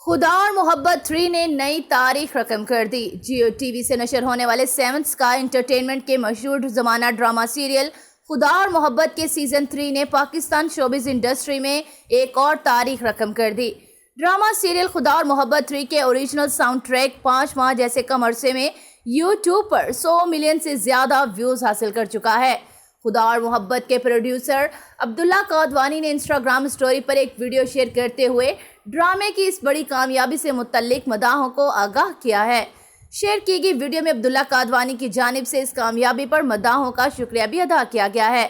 خدا اور محبت 3 نے نئی تاریخ رقم کر دی۔ جیو ٹی وی سے نشر ہونے والے 7 اسکائی انٹرٹینمنٹ کے مشہور زمانہ ڈرامہ سیریل خدا اور محبت کے سیزن 3 نے پاکستان شوبز انڈسٹری میں ایک اور تاریخ رقم کر دی۔ ڈرامہ سیریل خدا اور محبت 3 کے اوریجنل ساؤنڈ ٹریک 5 ماہ جیسے کم عرصے میں یوٹیوب پر 100 ملین سے زیادہ ویوز حاصل کر چکا ہے۔ خدا اور محبت کے پروڈیوسر عبداللہ قادوانی نے انسٹاگرام سٹوری پر ایک ویڈیو شیئر کرتے ہوئے ڈرامے کی اس بڑی کامیابی سے متعلق مداحوں کو آگاہ کیا ہے۔ شیئر کی گئی ویڈیو میں عبداللہ قادوانی کی جانب سے اس کامیابی پر مداحوں کا شکریہ بھی ادا کیا گیا ہے۔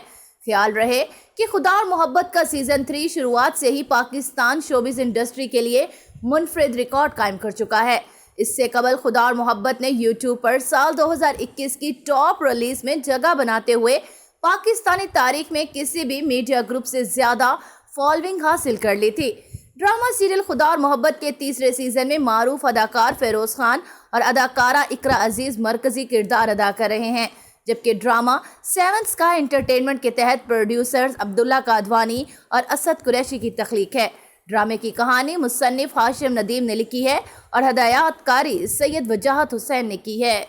خیال رہے کہ خدا اور محبت کا سیزن 3 شروعات سے ہی پاکستان شوبز انڈسٹری کے لیے منفرد ریکارڈ قائم کر چکا ہے۔ اس سے قبل خدا اور محبت نے یوٹیوب پر سال 2021 کی ٹاپ ریلیز میں جگہ بناتے ہوئے پاکستانی تاریخ میں کسی بھی میڈیا گروپ سے زیادہ فالوئنگ حاصل کر لی تھی۔ ڈرامہ سیریل خدا اور محبت کے تیسرے سیزن میں معروف اداکار فیروز خان اور اداکارہ اقرا عزیز مرکزی کردار ادا کر رہے ہیں، جبکہ ڈرامہ 7 اسکائی انٹرٹینمنٹ کے تحت پروڈیوسرز عبداللہ قادوانی اور اسد قریشی کی تخلیق ہے۔ ڈرامے کی کہانی مصنف ہاشم ندیم نے لکھی ہے اور ہدایات کاری سید وجاہت حسین نے کی ہے۔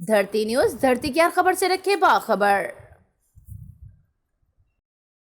دھرتی نیوز، دھرتی کی ہر خبر سے رکھے باخبر۔